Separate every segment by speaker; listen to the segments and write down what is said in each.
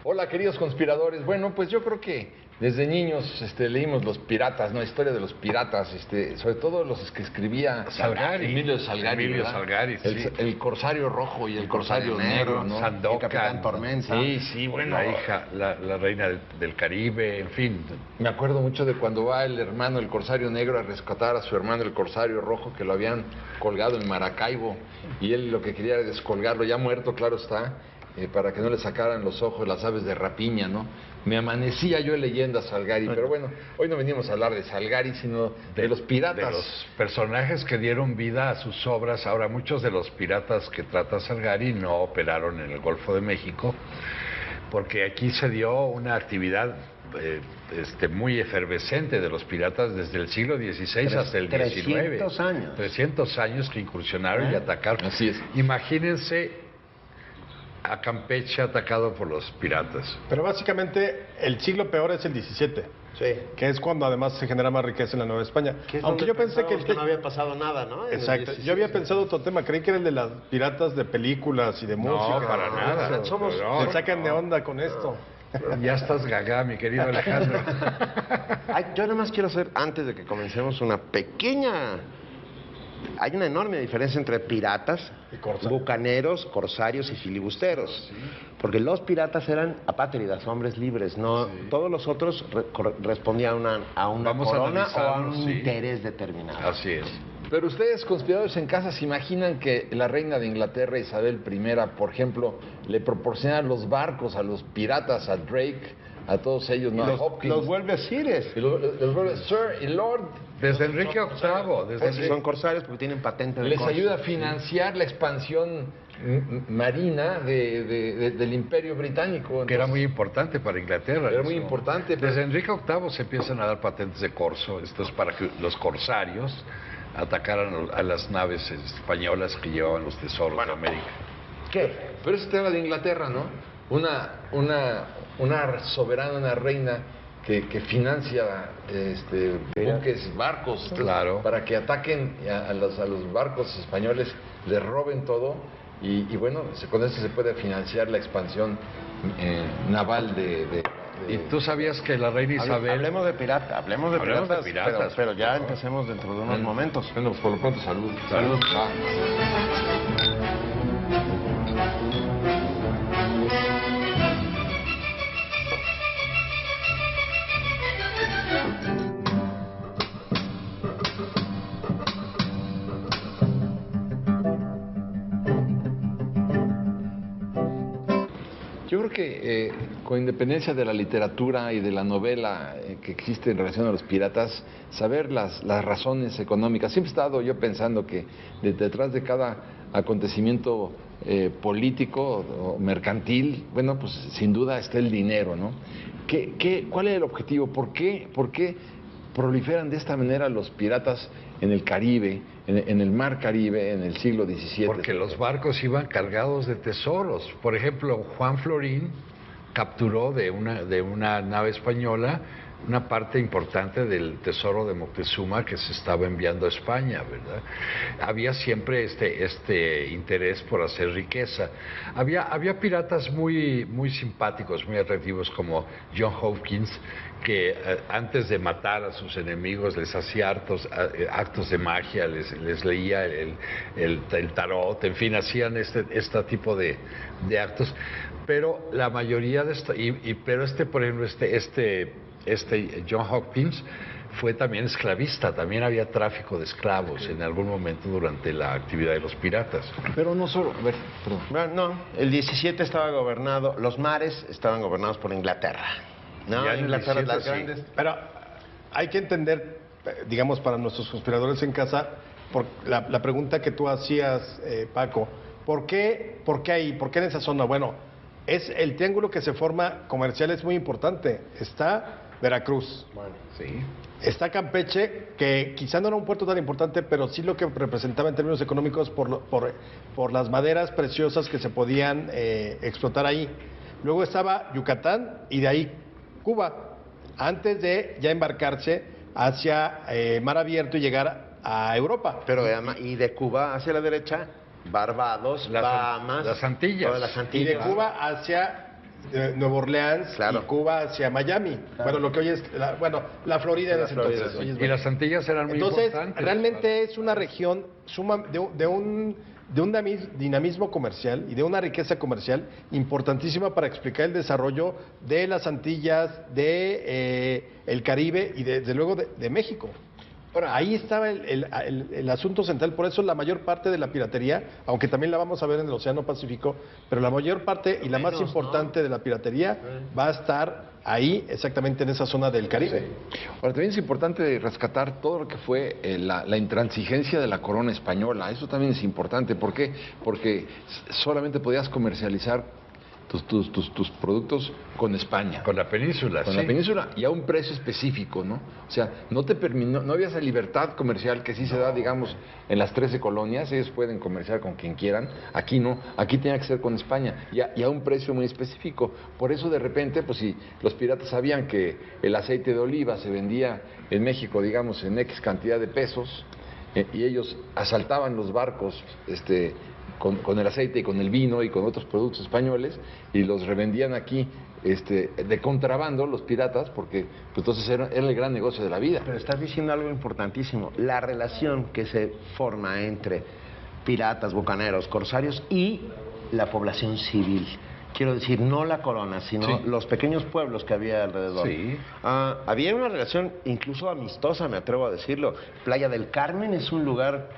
Speaker 1: Hola, queridos conspiradores. Bueno, pues yo creo que desde niños leímos los piratas, ¿no? La historia de los piratas, sobre todo los que escribía
Speaker 2: Salgari.
Speaker 1: Emilio Salgari.
Speaker 2: Emilio Salgari, sí.
Speaker 1: El corsario rojo y el corsario negro, ¿no?
Speaker 2: Sandokan,
Speaker 3: el Capitán Tormenta.
Speaker 1: Sí, bueno.
Speaker 2: La hija, la reina del Caribe, en fin.
Speaker 1: Me acuerdo mucho de cuando va el hermano, el corsario negro, a rescatar a su hermano, el corsario rojo, que lo habían colgado en Maracaibo, y él lo que quería era descolgarlo, ya muerto, claro está, para que no le sacaran los ojos las aves de rapiña, ¿no? Me amanecía yo leyendo a Salgari, pero bueno, hoy no venimos a hablar de Salgari, sino de los piratas.
Speaker 2: De los personajes que dieron vida a sus obras. Ahora, muchos de los piratas que trata Salgari no operaron en el Golfo de México, porque aquí se dio una actividad muy efervescente de los piratas desde el siglo XVI hasta el XIX.
Speaker 3: 300 años.
Speaker 2: 300 años que incursionaron y atacaron.
Speaker 1: Así es.
Speaker 2: Imagínense a Campeche atacado por los piratas.
Speaker 4: Pero básicamente el siglo peor es el 17,
Speaker 3: Sí.
Speaker 4: que es cuando además se genera más riqueza en la Nueva España.
Speaker 3: Que es
Speaker 4: Aunque
Speaker 3: donde
Speaker 4: yo pensé que
Speaker 3: no había pasado nada, ¿no? En el
Speaker 4: Exacto.
Speaker 3: 17.
Speaker 4: Yo había pensado otro tema. Creí que era el de las piratas de películas y de música.
Speaker 2: No, para nada.
Speaker 4: Se sacan de onda con esto.
Speaker 2: Ya estás gaga, mi querido Alejandro.
Speaker 3: Ay, yo nada más quiero hacer, antes de que comencemos, una pequeña... Hay una enorme diferencia entre piratas, bucaneros, corsarios y filibusteros. Porque los piratas eran apátridas, hombres libres. No, todos los otros respondían a una
Speaker 2: Vamos a
Speaker 3: corona o a un
Speaker 2: analizarlo, sí.
Speaker 3: interés determinado.
Speaker 2: Así es.
Speaker 1: Pero ustedes, conspiradores en casa, ¿se imaginan que la reina de Inglaterra, Isabel I, por ejemplo, le proporciona los barcos a los piratas, a Drake, a todos ellos, ¿no? A Hopkins?
Speaker 3: Los vuelve sires.
Speaker 1: Y los vuelve Sir y Lord.
Speaker 2: Desde Enrique VIII. Desde
Speaker 3: Pues son corsarios porque tienen patente de
Speaker 1: Les
Speaker 3: corso.
Speaker 1: ayuda a financiar la expansión marina del Imperio Británico.
Speaker 2: que era muy importante para Inglaterra.
Speaker 1: Era
Speaker 2: en
Speaker 1: muy
Speaker 2: eso.
Speaker 1: importante.
Speaker 2: Desde Enrique VIII se empiezan a dar patentes de corso. Esto es para que los corsarios atacaran a las naves españolas que llevaban los tesoros de América.
Speaker 1: ¿Qué? Pero ese tema de Inglaterra, ¿no? Una soberana, una reina que financia buques, barcos,
Speaker 2: Claro.
Speaker 1: para que ataquen a los barcos españoles, les roben todo y bueno, con eso se puede financiar la expansión naval de
Speaker 2: ¿Y tú sabías que la reina Isabel...
Speaker 3: Hablemos de
Speaker 2: Hablemos de piratas,
Speaker 3: pero ya empecemos dentro de unos momentos.
Speaker 1: Bueno, por lo pronto, salud.
Speaker 2: Salud.
Speaker 1: Yo creo que con independencia de la literatura y de la novela que existe en relación a los piratas, saber las razones económicas. Siempre he estado yo pensando que detrás de cada acontecimiento político o mercantil, bueno, pues sin duda está el dinero, ¿no? ¿Cuál es el objetivo? ¿Por qué proliferan de esta manera los piratas en el Caribe, en el mar Caribe, en el siglo XVII?
Speaker 2: Porque los barcos iban cargados de tesoros. Por ejemplo, Juan Florín capturó de una nave española una parte importante del tesoro de Moctezuma que se estaba enviando a España, ¿verdad? Había siempre este interés por hacer riqueza. Había piratas muy simpáticos, muy atractivos, como John Hopkins, que antes de matar a sus enemigos les hacía actos de magia, les leía el tarot, en fin, hacían este tipo de actos. Pero la mayoría de esto, pero por ejemplo, John Hopkins fue también esclavista, también había tráfico de esclavos en algún momento durante la actividad de los piratas.
Speaker 1: Pero no solo, a ver, perdón.
Speaker 3: Bueno, no, el 17 estaba gobernado, los mares estaban gobernados por Inglaterra. No,
Speaker 2: Ya en el
Speaker 3: Inglaterra,
Speaker 2: 17
Speaker 3: las
Speaker 2: sí.
Speaker 3: grandes.
Speaker 4: Pero hay que entender, digamos, para nuestros conspiradores en casa, por la pregunta que tú hacías, Paco, ¿por qué ahí? ¿Por qué en esa zona? Bueno, es el triángulo que se forma comercial es muy importante. Está Veracruz,
Speaker 2: Sí.
Speaker 4: está Campeche, que quizá no era un puerto tan importante, pero sí lo que representaba en términos económicos por las maderas preciosas que se podían explotar ahí. Luego estaba Yucatán y de ahí Cuba, antes de ya embarcarse hacia mar abierto y llegar a Europa.
Speaker 3: Pero y de Cuba hacia la derecha, Barbados, Bahamas,
Speaker 2: las Antillas.
Speaker 3: todas las
Speaker 4: Y
Speaker 3: Antillas.
Speaker 4: de Cuba hacia Nueva Orleans
Speaker 3: Claro.
Speaker 4: y Cuba hacia Miami. Bueno, lo que hoy es, la Florida en ese entonces. Hoy es
Speaker 2: Y las Antillas eran muy
Speaker 4: Entonces,
Speaker 2: importantes.
Speaker 4: realmente es una región de un dinamismo comercial y de una riqueza comercial importantísima para explicar el desarrollo de las Antillas, de el Caribe y desde luego de México. Ahora, ahí estaba el asunto central, por eso la mayor parte de la piratería, aunque también la vamos a ver en el Océano Pacífico, pero la mayor parte y la más importante de la piratería va a estar ahí, exactamente en esa zona del Caribe.
Speaker 1: Ahora, también es importante rescatar todo lo que fue la intransigencia de la corona española. Eso también es importante. ¿Por qué? Porque solamente podías comercializar tus productos con España.
Speaker 2: Con la península,
Speaker 1: Con
Speaker 2: sí.
Speaker 1: la península y a un precio específico, ¿no? O sea, no había esa libertad comercial que sí se da, digamos, en las 13 colonias. Ellos pueden comerciar con quien quieran. Aquí no, aquí tenía que ser con España y a un precio muy específico. Por eso, de repente, pues si los piratas sabían que el aceite de oliva se vendía en México, digamos, en X cantidad de pesos, y ellos asaltaban los barcos, con el aceite y con el vino y con otros productos españoles y los revendían aquí de contrabando los piratas, porque pues, entonces era el gran negocio de la vida.
Speaker 3: Pero estás diciendo algo importantísimo, la relación que se forma entre piratas, bucaneros, corsarios y la población civil. Quiero decir, no la corona, sino
Speaker 1: Sí.
Speaker 3: los pequeños pueblos que había alrededor.
Speaker 2: Sí.
Speaker 3: Había una relación incluso amistosa, me atrevo a decirlo. Playa del Carmen es un lugar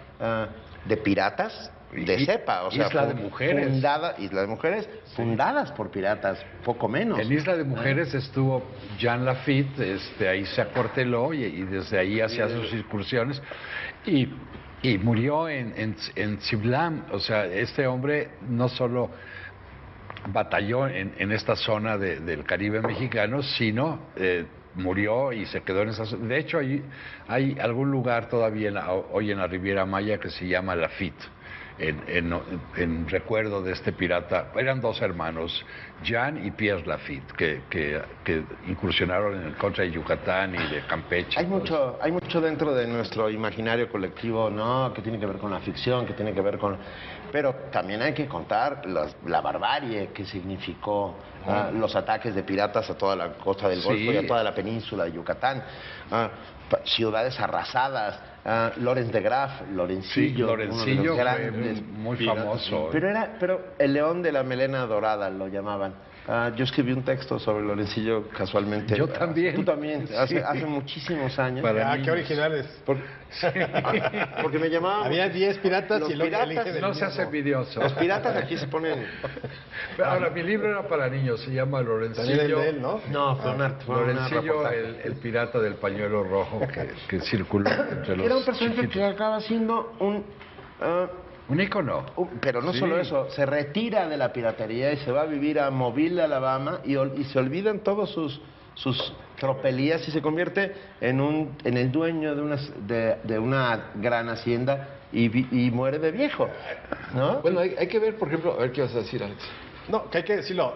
Speaker 3: de piratas, de cepa, o sea,
Speaker 2: Isla de Mujeres.
Speaker 3: Isla de Mujeres, fundadas por piratas, poco menos.
Speaker 2: En Isla de Mujeres estuvo Jean Lafitte, ahí se acuarteló y desde ahí hacía sus incursiones y murió en Ciblam. O sea, este hombre no solo batalló en esta zona del Caribe mexicano, sino murió y se quedó en esa zona. De hecho, hay algún lugar todavía hoy en la Riviera Maya que se llama Lafitte. En recuerdo de este pirata. Eran dos hermanos, Jean y Pierre Lafitte, que incursionaron en contra de Yucatán y de Campeche.
Speaker 3: Hay mucho dentro de nuestro imaginario colectivo, ¿no? Que tiene que ver con la ficción, que tiene que ver con... Pero también hay que contar la barbarie que significó los ataques de piratas a toda la costa del Golfo y a toda la península de Yucatán. Ciudades arrasadas, Lorenz de Graff, Lorencillo,
Speaker 2: Lorencillo
Speaker 3: uno de los
Speaker 2: fue
Speaker 3: grandes
Speaker 2: muy
Speaker 3: piratas.
Speaker 2: famoso.
Speaker 3: Pero el león de la melena dorada lo llamaban. Yo escribí un texto sobre Lorencillo casualmente.
Speaker 2: Yo también.
Speaker 3: Tú también,
Speaker 2: Sí.
Speaker 3: hace muchísimos años.
Speaker 4: Qué originales.
Speaker 3: Porque me llamaban...
Speaker 4: Había 10 piratas
Speaker 3: Los
Speaker 4: y luego
Speaker 3: piratas
Speaker 4: elige del
Speaker 2: No seas
Speaker 4: mismo.
Speaker 2: envidioso.
Speaker 3: Los piratas aquí se ponen...
Speaker 2: Ahora, mi libro era para niños, se llama
Speaker 4: También el
Speaker 2: Lorencillo.
Speaker 4: de él, ¿no?
Speaker 3: No, fue una
Speaker 2: Lorencillo,
Speaker 3: reportaje.
Speaker 2: el pirata del pañuelo rojo que circuló entre los
Speaker 3: Era un personaje que
Speaker 2: chiquitos.
Speaker 3: acaba siendo
Speaker 2: Un ícono.
Speaker 3: pero no
Speaker 2: Sí.
Speaker 3: solo eso, se retira de la piratería y se va a vivir a Mobile, Alabama, y se olvidan todos sus tropelías y se convierte en el dueño de una gran hacienda y muere de viejo, ¿no?
Speaker 1: Bueno, hay que ver, por ejemplo, a ver qué vas a decir, Alex.
Speaker 4: No, que hay que decirlo.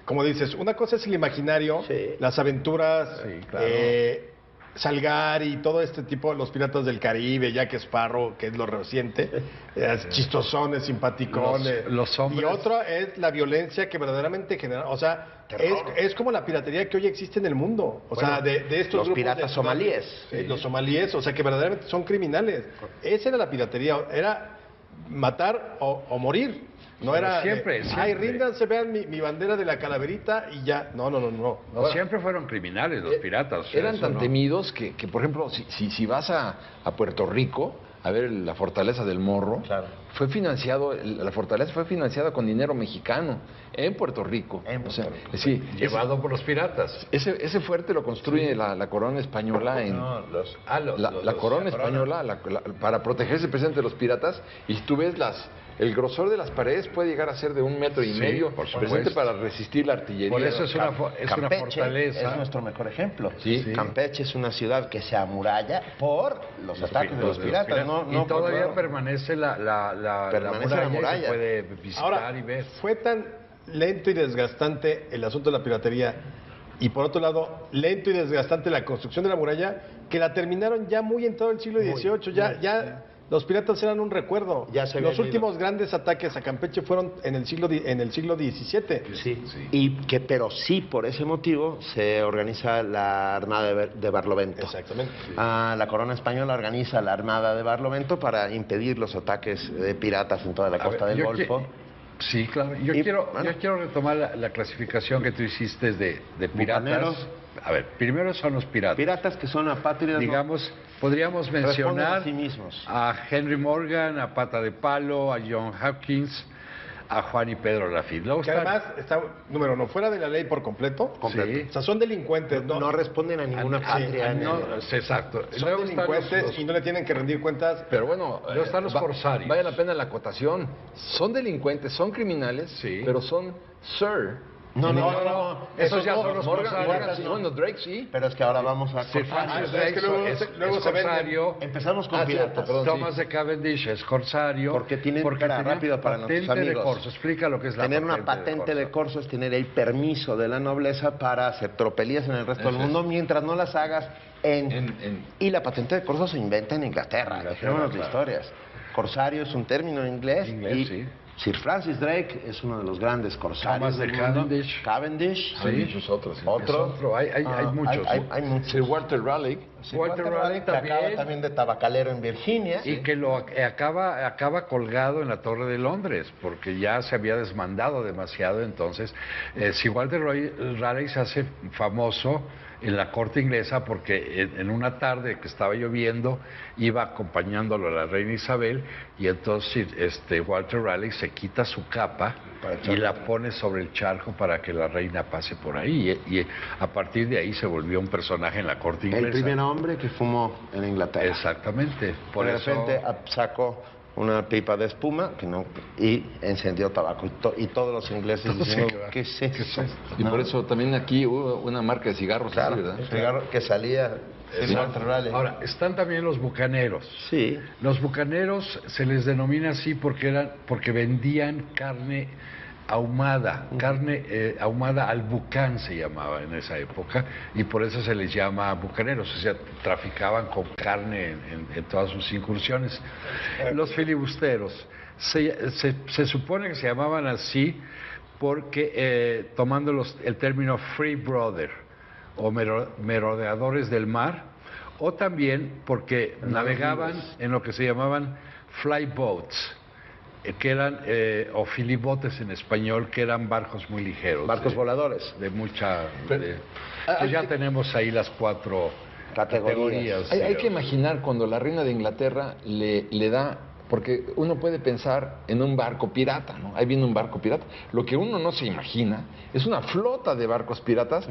Speaker 4: Como dices, una cosa es el imaginario,
Speaker 3: Sí.
Speaker 4: las aventuras,
Speaker 2: Sí, claro.
Speaker 4: Salgar y todo este tipo, los piratas del Caribe, Jack Sparrow, que es lo reciente, chistosones, simpaticones.
Speaker 2: Los hombres-
Speaker 4: Y otro es la violencia que verdaderamente genera, o sea, es como la piratería que hoy existe en el mundo, o sea, de estos
Speaker 3: los
Speaker 4: grupos
Speaker 3: piratas
Speaker 4: de-
Speaker 3: somalíes.
Speaker 4: Sí, los somalíes, o sea, que verdaderamente son criminales. Esa era la piratería, era matar o morir. No
Speaker 2: Pero
Speaker 4: era
Speaker 2: siempre.
Speaker 4: ay, ríndanse, vean mi bandera de la calaverita y ya. No.
Speaker 2: No, siempre fueron criminales los piratas. o sea,
Speaker 1: Eran
Speaker 2: eso
Speaker 1: tan
Speaker 2: no.
Speaker 1: temidos que, por ejemplo, si vas a Puerto Rico a ver la fortaleza del Morro,
Speaker 3: Claro.
Speaker 1: la fortaleza fue financiada con dinero mexicano en Puerto Rico.
Speaker 3: En Puerto Rico.
Speaker 1: Sí,
Speaker 2: Llevado por los piratas.
Speaker 1: ese fuerte lo construye la corona española en... La corona española para protegerse precisamente de los piratas, y tú ves el grosor de las paredes puede llegar a ser de 1,5 metros,
Speaker 2: por supuesto.
Speaker 1: precisamente para resistir la artillería.
Speaker 2: Por eso es una
Speaker 3: Campeche
Speaker 2: fortaleza.
Speaker 3: es nuestro mejor ejemplo.
Speaker 1: Sí.
Speaker 3: Campeche es una ciudad que se amuralla por los ataques de los piratas.
Speaker 2: Y todavía permanece la
Speaker 3: Permanece la
Speaker 2: muralla, y
Speaker 3: muralla.
Speaker 2: se puede visitar
Speaker 4: Ahora,
Speaker 2: y ver.
Speaker 4: fue tan lento y desgastante el asunto de la piratería y por otro lado, lento y desgastante la construcción de la muralla que la terminaron ya muy entrado el siglo XVIII, ya Los piratas eran un recuerdo.
Speaker 3: Ya se
Speaker 4: Los
Speaker 3: habían
Speaker 4: últimos grandes ataques a Campeche fueron en el siglo XVII.
Speaker 3: Sí. Pero sí, por ese motivo se organiza la Armada de Barlovento.
Speaker 4: Exactamente.
Speaker 3: La corona española organiza la Armada de Barlovento para impedir los ataques de piratas en toda la costa del Golfo.
Speaker 2: Sí, claro. Yo quiero retomar la clasificación que tú hiciste de piratas.
Speaker 3: Bucaneros.
Speaker 2: A ver, primero son los piratas.
Speaker 3: Piratas que son apátridas.
Speaker 2: Digamos, podríamos
Speaker 3: responden
Speaker 2: mencionar
Speaker 3: a sí mismos.
Speaker 2: a Henry Morgan, a Pata de Palo, a John Hopkins, a Juan y Pedro Lafitte. Luego
Speaker 4: Que
Speaker 2: están-
Speaker 4: además está, número uno, fuera de la ley por completo.
Speaker 2: Sí.
Speaker 4: O sea, son delincuentes, ¿no?
Speaker 3: No responden a ninguna patria.
Speaker 2: no, exacto.
Speaker 4: Son
Speaker 2: Luego están
Speaker 4: delincuentes y no le tienen que rendir cuentas.
Speaker 1: Pero bueno,
Speaker 2: Luego están los corsarios.
Speaker 1: Vale la pena la acotación. Son delincuentes, son criminales,
Speaker 2: Sí.
Speaker 1: pero son sir.
Speaker 3: No.
Speaker 2: Esos ya son los
Speaker 1: Morgan,
Speaker 2: corsarios.
Speaker 1: sí, bueno, Drake sí.
Speaker 3: Pero es que ahora vamos a...
Speaker 2: Sir Francis
Speaker 4: es
Speaker 2: Drake
Speaker 4: que luego
Speaker 2: es
Speaker 4: se venden.
Speaker 2: corsario.
Speaker 3: Empezamos con
Speaker 1: Cierto,
Speaker 3: piratas.
Speaker 1: perdón.
Speaker 2: Thomas de Cavendish es corsario.
Speaker 3: Porque tienen- espera,
Speaker 2: tenía
Speaker 3: rápido para nuestros
Speaker 2: patente de
Speaker 3: amigos.
Speaker 2: corso. Explica lo que es la
Speaker 3: Tener una patente de
Speaker 2: corso.
Speaker 3: corso es tener el permiso de la nobleza para hacer tropelías en el resto del mundo mientras no las hagas Y la patente de corso se inventa en Inglaterra. Dejémonos de historias. Corsario es un término en inglés.
Speaker 2: Inglés,
Speaker 3: y
Speaker 2: sí.
Speaker 3: Sir Francis Drake es uno de los grandes corsarios
Speaker 2: Thomas de
Speaker 3: del mundo.
Speaker 2: Cavendish.
Speaker 3: Cavendish.
Speaker 1: Hay muchos otros. sí.
Speaker 3: Otro.
Speaker 2: Hay muchos.
Speaker 3: Hay muchos.
Speaker 1: Sir Walter Raleigh.
Speaker 2: Walter Raleigh
Speaker 3: que acaba
Speaker 2: también.
Speaker 3: también de tabacalero en Virginia.
Speaker 2: Y que lo acaba colgado en la Torre de Londres, porque ya se había desmandado demasiado. Entonces, si Walter Raleigh se hace famoso en la corte inglesa, porque en una tarde que estaba lloviendo, iba acompañándolo a la reina Isabel, y entonces Walter Raleigh se quita su capa y la pone sobre el charco para que la reina pase por ahí. Y a partir de ahí se volvió un personaje en la corte inglesa.
Speaker 3: El primer hombre que fumó en Inglaterra.
Speaker 2: Exactamente. Por
Speaker 3: de
Speaker 2: eso,
Speaker 3: repente sacó una pipa de espuma y encendió tabaco. Y todos los ingleses diciendo, ¿qué es eso?
Speaker 1: Y por eso también aquí hubo una marca de cigarros,
Speaker 3: Claro,
Speaker 1: así, ¿verdad?
Speaker 3: el cigarro que salía de Walter Raleigh.
Speaker 2: ahora, están también los bucaneros.
Speaker 3: Sí.
Speaker 2: Los bucaneros se les denomina así porque vendían carne ahumada, carne ahumada al bucán se llamaba en esa época, y por eso se les llama bucaneros, o sea, traficaban con carne en todas sus incursiones. Los filibusteros se supone que se llamaban así porque tomando el término free brother o merodeadores del mar, o también porque navegaban en lo que se llamaban flyboats, que eran, o filibotes en español, que eran barcos muy ligeros.
Speaker 3: Barcos voladores.
Speaker 2: De mucha... pues ya tenemos ahí las cuatro categorías.
Speaker 1: Hay que imaginar cuando la reina de Inglaterra le da, porque uno puede pensar en un barco pirata, ¿no? Ahí viene un barco pirata. Lo que uno no se imagina es una flota de barcos piratas,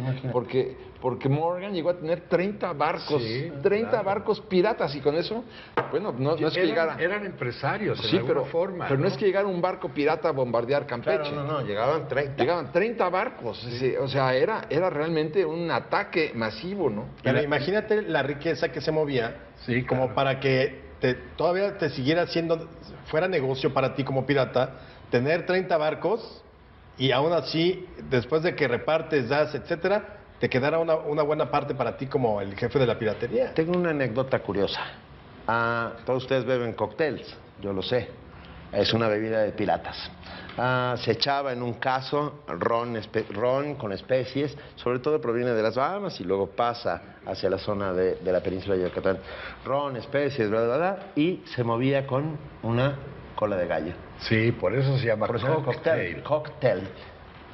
Speaker 1: porque Morgan llegó a tener 30 barcos,
Speaker 2: Sí,
Speaker 1: 30
Speaker 2: claro.
Speaker 1: barcos piratas, y con eso, bueno, no es que llegara...
Speaker 2: Eran empresarios,
Speaker 1: Sí,
Speaker 2: en alguna forma.
Speaker 1: pero no es que llegara un barco pirata a bombardear Campeche.
Speaker 3: Claro, no, llegaban 30.
Speaker 1: Llegaban 30 barcos, o sea, era realmente un ataque masivo, ¿no?
Speaker 4: Pero imagínate la riqueza que se movía,
Speaker 2: Sí,
Speaker 4: como
Speaker 2: claro.
Speaker 4: para que todavía te siguiera siendo, fuera negocio para ti como pirata, tener 30 barcos y aún así, después de que repartes, das, etcétera, te quedara una buena parte para ti como el jefe de la piratería.
Speaker 3: Tengo una anécdota curiosa. Todos ustedes beben cócteles, yo lo sé. Es una bebida de piratas. Se echaba en un caso ron con especies, sobre todo proviene de las Bahamas y luego pasa hacia la zona de la península de Yucatán. Ron, especies, bla, bla, bla, y se movía con una cola de gallo.
Speaker 2: Sí, por eso se llama
Speaker 3: Por eso era
Speaker 2: cocktail.
Speaker 3: cóctel.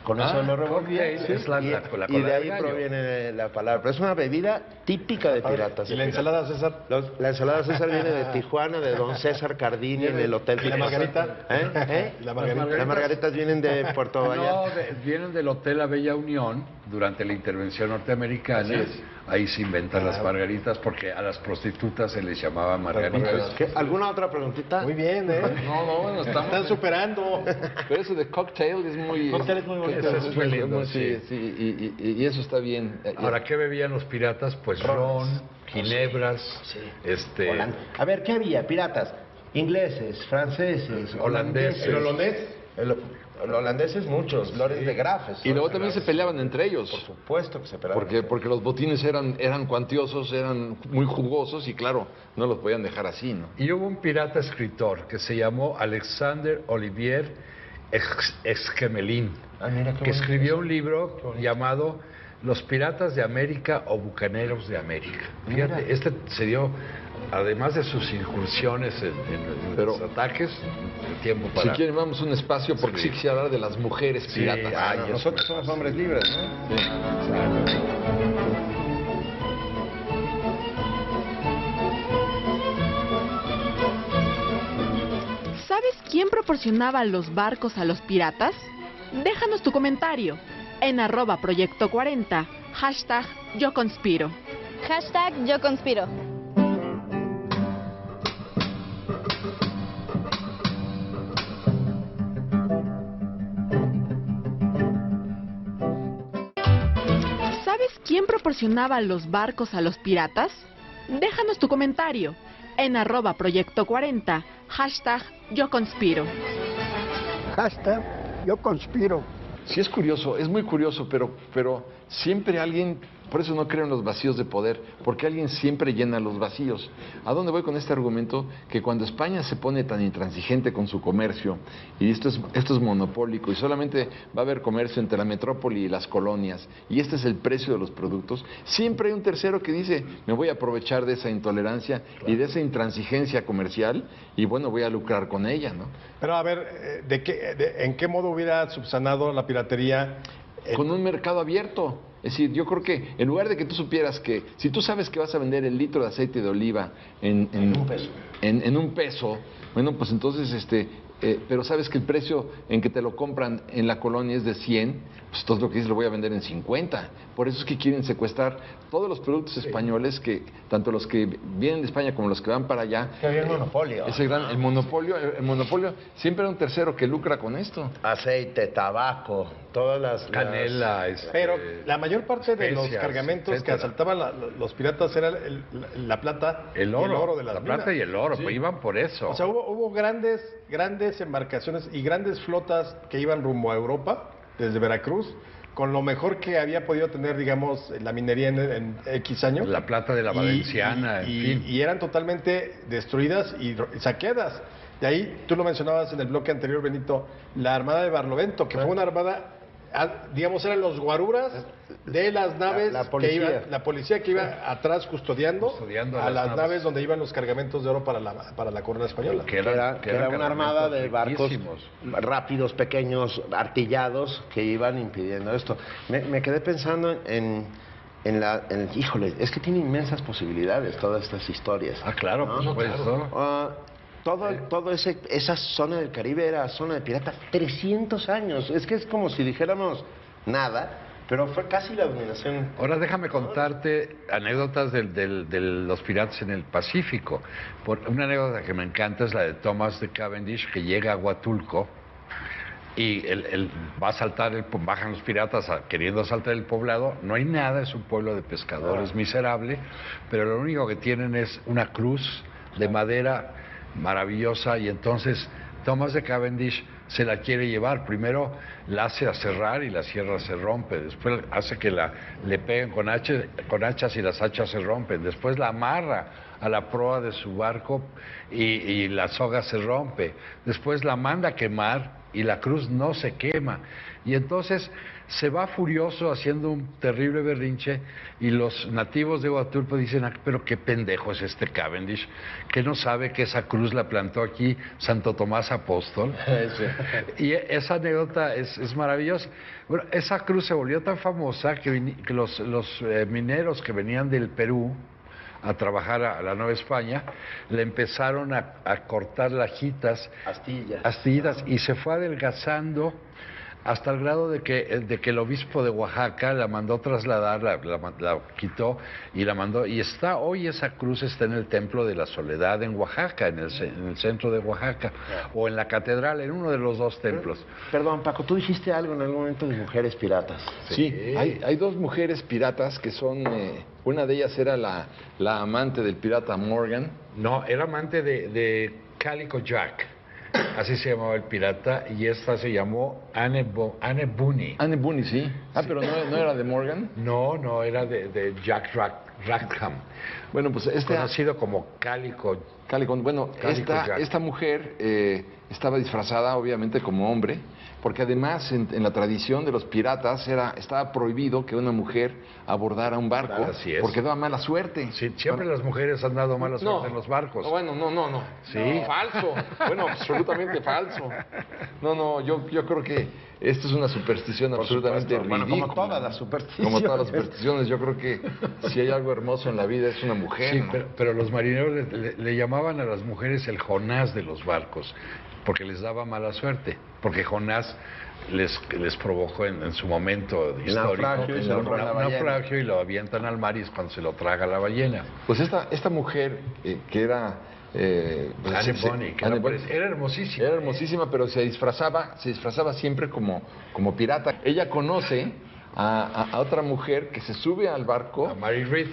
Speaker 3: Con eso lo revolvía.
Speaker 2: cocktail es la cola
Speaker 3: y de
Speaker 2: de
Speaker 3: ahí
Speaker 2: gallo.
Speaker 3: proviene la palabra. Pero es una bebida típica de piratas.
Speaker 4: ¿Y la ensalada, César?
Speaker 3: La ensalada César viene de Tijuana, de don César Cardini, en el Hotel
Speaker 4: ¿Y la margarita?
Speaker 3: ¿Eh?
Speaker 4: ¿Y la margarita?
Speaker 3: Las margaritas vienen de Puerto Vallarta.
Speaker 2: No, vienen del Hotel La Bella Unión durante la intervención norteamericana. Ahí se inventan las margaritas porque a las prostitutas se les llamaba margaritas.
Speaker 3: ¿Alguna otra preguntita?
Speaker 4: Muy bien, ¿eh?
Speaker 1: No, bueno,
Speaker 4: Están superando.
Speaker 1: Pero eso de cocktail es muy...
Speaker 4: Cóctel es muy bonito.
Speaker 2: Eso es muy lindo,
Speaker 1: sí, sí, y eso está bien.
Speaker 2: Ahora, ¿qué bebían los piratas? Pues ron, ginebras,
Speaker 3: A ver, ¿qué había? Piratas. Ingleses, franceses,
Speaker 2: Holandeses.
Speaker 4: ¿El holandés?
Speaker 3: Los holandeses muchos, Lorenz de Graaf.
Speaker 1: Y luego también se peleaban entre ellos.
Speaker 3: Por supuesto que se peleaban.
Speaker 1: Porque los botines eran cuantiosos, eran muy jugosos y claro, no los podían dejar así, ¿no?
Speaker 2: Y hubo un pirata escritor que se llamó Alexander Olivier Exquemelin, que escribió un libro llamado Los Piratas de América o Bucaneros de América. Fíjate, este se dio, además de sus incursiones en los ataques, el tiempo para...
Speaker 1: Si quieren, vamos a un espacio porque sí quisiera hablar de las mujeres piratas.
Speaker 3: Nosotros somos hombres libres, ¿no?
Speaker 1: Sí.
Speaker 5: ¿Sabes quién proporcionaba los barcos a los piratas? Déjanos tu comentario en @proyecto40, #YoConspiro.
Speaker 6: #YoConspiro.
Speaker 5: ¿Sabes quién proporcionaba los barcos a los piratas? Déjanos tu comentario en @proyecto40, #YoConspiro.
Speaker 7: #YoConspiro.
Speaker 1: Sí, es curioso, es muy curioso, pero siempre alguien, por eso no creo en los vacíos de poder, porque alguien siempre llena los vacíos. ¿A dónde voy con este argumento? Que cuando España se pone tan intransigente con su comercio, y esto es monopólico, y solamente va a haber comercio entre la metrópoli y las colonias, y este es el precio de los productos, siempre hay un tercero que dice, me voy a aprovechar de esa intolerancia y de esa intransigencia comercial, y bueno, voy a lucrar con ella, ¿no?
Speaker 4: Pero a ver, ¿en qué modo hubiera subsanado la piratería?
Speaker 1: Con un mercado abierto. Es decir, yo creo que en lugar de que tú supieras que si tú sabes que vas a vender el litro de aceite de oliva en un peso, bueno, pues entonces pero sabes que el precio en que te lo compran en la colonia es de 100, pues entonces lo que dices lo voy a vender en 50. Por eso es que quieren secuestrar todos los productos españoles, que tanto los que vienen de España como los que van para allá.
Speaker 3: Que había un monopolio.
Speaker 1: El monopolio siempre hay un tercero que lucra con esto.
Speaker 3: Aceite, tabaco, todas las...
Speaker 2: Canela.
Speaker 4: Pero la mayor parte de los
Speaker 2: especias,
Speaker 4: cargamentos
Speaker 2: etcétera.
Speaker 4: que asaltaban los piratas era la plata
Speaker 2: El
Speaker 4: y
Speaker 2: oro,
Speaker 4: el oro de las
Speaker 2: la plata
Speaker 4: minas.
Speaker 2: y el oro,
Speaker 4: Sí.
Speaker 2: pues iban por eso.
Speaker 4: O sea, hubo grandes embarcaciones y grandes flotas que iban rumbo a Europa, desde Veracruz, con lo mejor que había podido tener, digamos, la minería en X años.
Speaker 2: La plata de la Valenciana, en fin.
Speaker 4: Y eran totalmente destruidas y saqueadas. De ahí, tú lo mencionabas en el bloque anterior, Benito, la Armada de Barlovento, que fue una armada, digamos, eran los guaruras de las naves,
Speaker 3: la policía.
Speaker 4: la policía que iba atrás custodiando
Speaker 2: a
Speaker 4: a
Speaker 2: las
Speaker 4: las naves donde iban los cargamentos de oro para la corona española.
Speaker 3: Que era una armada de barcos
Speaker 2: riquísimos.
Speaker 3: rápidos, pequeños, artillados, que iban impidiendo esto. Me quedé pensando híjole, es que tiene inmensas posibilidades todas estas historias.
Speaker 2: Ah, claro,
Speaker 3: ¿no?
Speaker 2: por supuesto.
Speaker 3: Esa zona del Caribe era zona de piratas 300 años. Es que es como si dijéramos nada, pero fue casi la dominación.
Speaker 2: Ahora déjame contarte anécdotas de los piratas en el Pacífico. Una anécdota que me encanta es la de Thomas de Cavendish, que llega a Huatulco y él va a saltar, bajan los piratas queriendo asaltar el poblado. No hay nada, es un pueblo de pescadores miserable, pero lo único que tienen es una cruz de madera maravillosa, y entonces Thomas de Cavendish se la quiere llevar. Primero la hace aserrar y la sierra se rompe, después hace que le peguen con hachas y las hachas se rompen, después la amarra a la proa de su barco y la soga se rompe, después la manda a quemar y la cruz no se quema, y entonces se va furioso haciendo un terrible berrinche, y los nativos de Huatulco dicen, pero qué pendejo es este Cavendish, que no sabe que esa cruz la plantó aquí Santo Tomás Apóstol. Y esa anécdota es maravillosa. Bueno, esa cruz se volvió tan famosa que los mineros que venían del Perú a trabajar a la Nueva España, le empezaron a cortar lajitas, astillas, y se fue adelgazando hasta el grado de que el obispo de Oaxaca la mandó trasladar, la quitó y la mandó, y hoy esa cruz está en el Templo de la Soledad en Oaxaca, en el centro de Oaxaca, o en la catedral, en uno de los dos templos.
Speaker 3: Perdón, Paco, tú dijiste algo en algún momento de mujeres piratas.
Speaker 1: Sí, hay dos mujeres piratas que son, una de ellas era la amante del pirata Morgan.
Speaker 2: No, era amante de Calico Jack. Así se llamaba el pirata, y esta se llamó Anne Bunny.
Speaker 1: Anne Bunny, sí. Pero no era de Morgan.
Speaker 2: No, era de Jack Rackham.
Speaker 1: Bueno, pues
Speaker 2: conocido como Cálico.
Speaker 1: Bueno, esta mujer estaba disfrazada obviamente como hombre, porque además en la tradición de los piratas estaba prohibido que una mujer abordara un barco, porque daba mala suerte.
Speaker 2: Sí, siempre las mujeres han dado mala suerte en los barcos.
Speaker 1: Bueno, no.
Speaker 2: Sí.
Speaker 1: No, falso. Bueno, absolutamente falso. No, yo creo que esto es una superstición absolutamente ridícula.
Speaker 3: Bueno, como todas las supersticiones.
Speaker 1: Como todas las supersticiones, yo creo que si hay algo hermoso en la vida es una mujer.
Speaker 2: Sí,
Speaker 1: ¿no?
Speaker 2: pero los marineros le llamaban a las mujeres el Jonás de los barcos, porque les daba mala suerte, porque Jonás les provocó en su momento histórico un naufragio y lo avientan al mar, y es cuando se lo traga la ballena.
Speaker 1: Pues esta mujer que era...
Speaker 2: Anne Bunny, era hermosísima.
Speaker 1: Era hermosísima, pero se disfrazaba siempre como pirata. Ella conoce a otra mujer que se sube al barco.
Speaker 2: A Mary Read.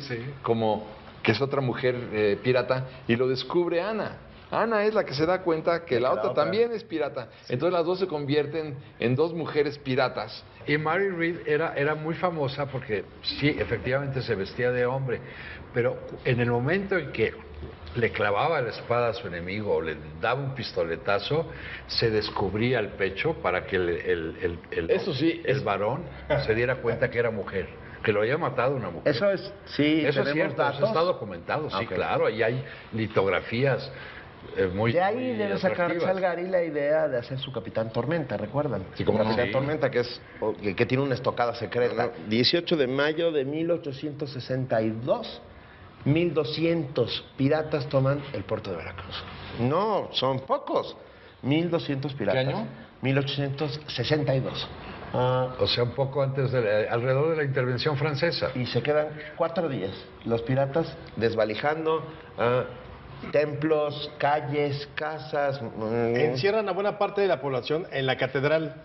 Speaker 1: Sí. Que es otra mujer pirata, y lo descubre Ana. Ana es la que se da cuenta que la otra también es pirata. Sí. Entonces las dos se convierten en dos mujeres piratas.
Speaker 2: Y Mary Read era muy famosa porque sí, efectivamente se vestía de hombre, pero en el momento en que le clavaba la espada a su enemigo o le daba un pistoletazo, se descubría el pecho para que el varón se diera cuenta que era mujer, que lo había matado una mujer.
Speaker 3: Eso es, sí,
Speaker 2: eso es cierto,
Speaker 3: datos.
Speaker 2: Eso está documentado, sí, claro, y hay litografías muy
Speaker 3: de ahí debe sacar
Speaker 2: atractivas.
Speaker 3: Salgari la idea de hacer su Capitán Tormenta, ¿recuerdan?
Speaker 1: Sí, como
Speaker 3: Capitán Tormenta, que tiene una estocada secreta. 18 de mayo de 1862, 1.200 piratas toman el puerto de Veracruz. No, son pocos. 1.200 piratas.
Speaker 1: ¿Qué año?
Speaker 3: 1862.
Speaker 2: O sea, un poco antes, alrededor de la intervención francesa.
Speaker 3: Y se quedan 4 días los piratas desvalijando templos, calles, casas.
Speaker 4: Encierran a buena parte de la población en la catedral.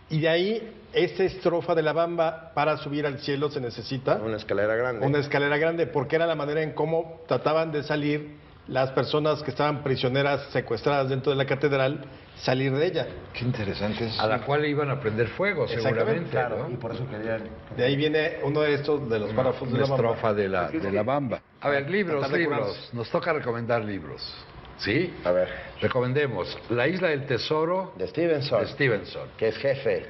Speaker 4: Y de ahí, esta estrofa de la Bamba, para subir al cielo se necesita
Speaker 3: una escalera grande.
Speaker 4: Una escalera grande, porque era la manera en cómo trataban de salir las personas que estaban prisioneras, secuestradas dentro de la catedral, salir de ella.
Speaker 1: Qué interesante es.
Speaker 2: A la cual iban a prender fuego, seguramente.
Speaker 3: Claro,
Speaker 2: ¿no?
Speaker 3: y por eso querían.
Speaker 4: De ahí viene uno de estos, de los párrafos de la Bamba.
Speaker 2: Estrofa de la Bamba. A ver, libros. Nos toca recomendar libros. ¿Sí?
Speaker 3: A ver.
Speaker 2: Recomendemos La Isla del Tesoro
Speaker 3: de Stevenson.
Speaker 2: Que
Speaker 3: es jefe.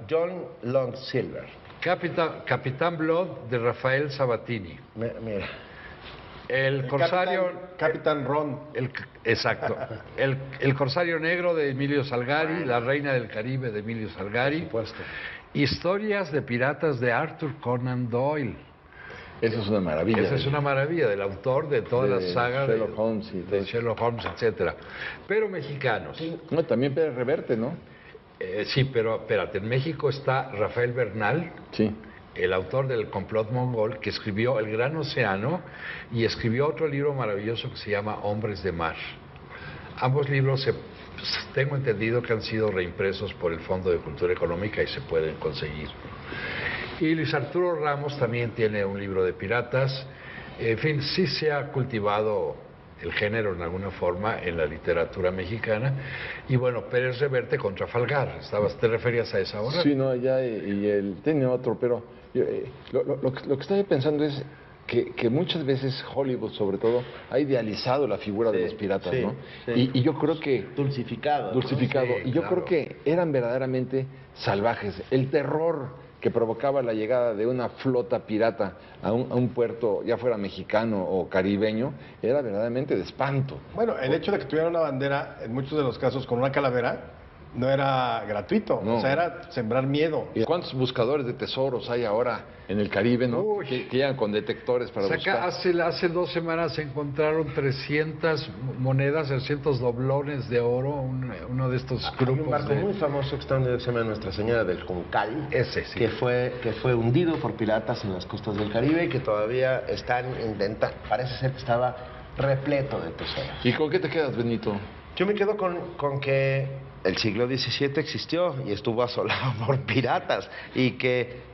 Speaker 3: John Long Silver.
Speaker 2: Capitán Blood de Rafael Sabatini.
Speaker 3: Mira.
Speaker 2: El Corsario...
Speaker 4: Capitán Ron.
Speaker 2: Exacto. El Corsario Negro de Emilio Salgari, La Reina del Caribe de Emilio Salgari.
Speaker 3: Por supuesto.
Speaker 2: Historias de piratas de Arthur Conan Doyle.
Speaker 1: Eso es una maravilla.
Speaker 2: Esa es una maravilla, del autor de todas las sagas
Speaker 1: Sherlock Holmes,
Speaker 2: de Sherlock Holmes, etcétera. Pero mexicanos.
Speaker 1: Sí. No, también Pérez Reverte, ¿no?
Speaker 2: Sí, pero espérate, en México está Rafael Bernal.
Speaker 1: Sí.
Speaker 2: El autor del Complot Mongol, que escribió El Gran Océano y escribió otro libro maravilloso que se llama Hombres de Mar. Ambos libros tengo entendido que han sido reimpresos por el Fondo de Cultura Económica y se pueden conseguir. Y Luis Arturo Ramos también tiene un libro de piratas. En fin, sí se ha cultivado el género en alguna forma en la literatura mexicana. Y bueno, Pérez Reverte con Trafalgar. ¿Te referías a esa obra?
Speaker 1: Sí, no, ya, y él tiene otro, pero lo que estaba pensando es que muchas veces Hollywood, sobre todo, ha idealizado la figura de los piratas, ¿no? Sí. Y yo creo que...
Speaker 3: Dulcificado.
Speaker 1: ¿no? Y yo creo que eran verdaderamente salvajes. El terror que provocaba la llegada de una flota pirata a un puerto, ya fuera mexicano o caribeño, era verdaderamente de espanto.
Speaker 4: Bueno, el hecho de que tuviera una bandera, en muchos de los casos con una calavera, no era gratuito, no. O sea, era sembrar miedo.
Speaker 1: ¿Y cuántos buscadores de tesoros hay ahora en el Caribe, no? Que llegan con detectores para buscar.
Speaker 2: Hace 2 semanas se encontraron 300 monedas, 300 doblones de oro, uno de estos grupos.
Speaker 3: Hay un barco muy famoso que está donde se llama Nuestra Señora del Juncal.
Speaker 2: Ese, sí.
Speaker 3: Que fue hundido por piratas en las costas del Caribe y que todavía están intentando, parece ser que estaba repleto de tesoros.
Speaker 1: ¿Y con qué te quedas, Benito?
Speaker 3: Yo me quedo con que el siglo XVII existió y estuvo asolado por piratas y que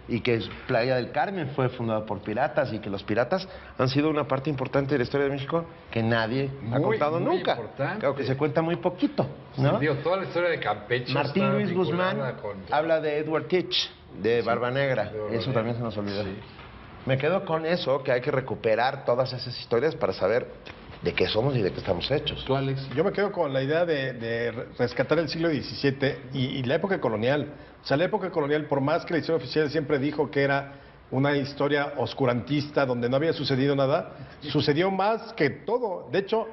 Speaker 3: Playa del Carmen fue fundada por piratas y que los piratas han sido una parte importante de la historia de México que nadie ha contado
Speaker 2: muy
Speaker 3: nunca.
Speaker 2: Importante.
Speaker 3: Claro que se cuenta muy poquito, ¿no?
Speaker 2: Sí, digo, toda la historia de Campeche
Speaker 3: Martín
Speaker 2: está
Speaker 3: Luis
Speaker 2: vinculada
Speaker 3: Guzmán
Speaker 2: con...
Speaker 3: habla de Edward Teach, de Barba Negra.
Speaker 2: de Barba
Speaker 3: Eso
Speaker 2: Negra.
Speaker 3: también se nos olvidó.
Speaker 2: Sí.
Speaker 3: Me quedo con eso, que hay que recuperar todas esas historias para saber de qué somos y de qué estamos hechos.
Speaker 1: ¿Tú, Alex?
Speaker 4: Yo me quedo con la idea de rescatar el siglo XVII y la época colonial. O sea, la época colonial, por más que la historia oficial siempre dijo que era una historia oscurantista, donde no había sucedido nada, sucedió más que todo. De hecho,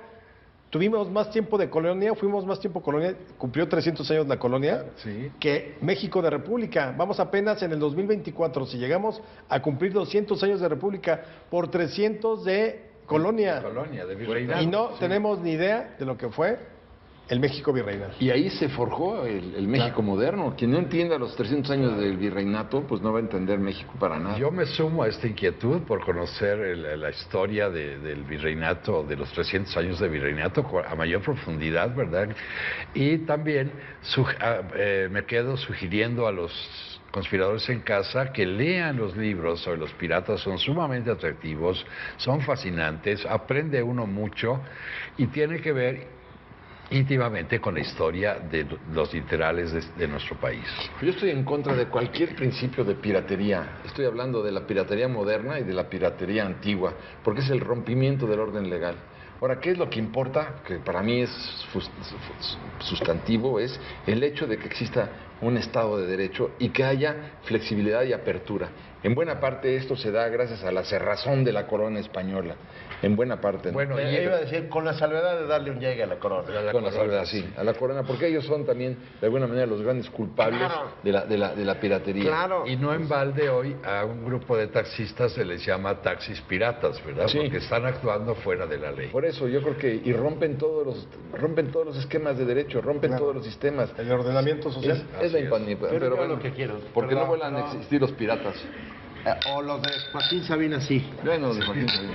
Speaker 4: tuvimos más tiempo de colonia, fuimos más tiempo colonia, cumplió 300 años la colonia,
Speaker 2: Sí.
Speaker 4: que México de república. Vamos apenas en el 2024, si llegamos a cumplir 200 años de república por 300 de colonia.
Speaker 2: Colonia, de virreinato.
Speaker 4: Y no
Speaker 2: Sí.
Speaker 4: tenemos ni idea de lo que fue el México virreinal.
Speaker 1: Y ahí se forjó el México moderno. Quien no entienda los 300 años del virreinato, pues no va a entender México para nada.
Speaker 2: Yo me sumo a esta inquietud por conocer la historia del virreinato, de los 300 años de virreinato a mayor profundidad, ¿verdad? Y también me quedo sugiriendo a los conspiradores en casa que lean los libros sobre los piratas, son sumamente atractivos, son fascinantes, aprende uno mucho y tiene que ver íntimamente con la historia de los literales de nuestro país.
Speaker 1: Yo estoy en contra de cualquier principio de piratería. Estoy hablando de la piratería moderna y de la piratería antigua, porque es el rompimiento del orden legal. Ahora, ¿qué es lo que importa? Que para mí es sustantivo, es el hecho de que exista un Estado de Derecho y que haya flexibilidad y apertura. En buena parte esto se da gracias a la cerrazón de la corona española. En buena parte. ¿no?
Speaker 2: Bueno,
Speaker 3: Yo iba a decir, con la salvedad de darle un llegue a la corona.
Speaker 1: Con la salvedad, sí, a la corona, porque ellos son también, de alguna manera, los grandes culpables
Speaker 3: Claro.
Speaker 1: de la piratería.
Speaker 3: Claro.
Speaker 2: y no en balde hoy a un grupo de taxistas se les llama taxis piratas, ¿verdad?
Speaker 1: Sí.
Speaker 2: Porque están actuando fuera de la ley.
Speaker 1: Por eso yo creo que, y rompen todos los esquemas de derecho, rompen
Speaker 4: Claro.
Speaker 1: todos los sistemas.
Speaker 4: El ordenamiento social.
Speaker 1: Es la
Speaker 2: es.
Speaker 1: impunidad,
Speaker 3: Yo
Speaker 1: pero
Speaker 3: digo
Speaker 1: bueno,
Speaker 3: lo que quiero.
Speaker 1: porque
Speaker 3: Perdón,
Speaker 1: no vuelan a
Speaker 3: no.
Speaker 1: existir los piratas.
Speaker 3: O los de Joaquín Sabina, sí.
Speaker 1: Bueno, de Joaquín Sabina.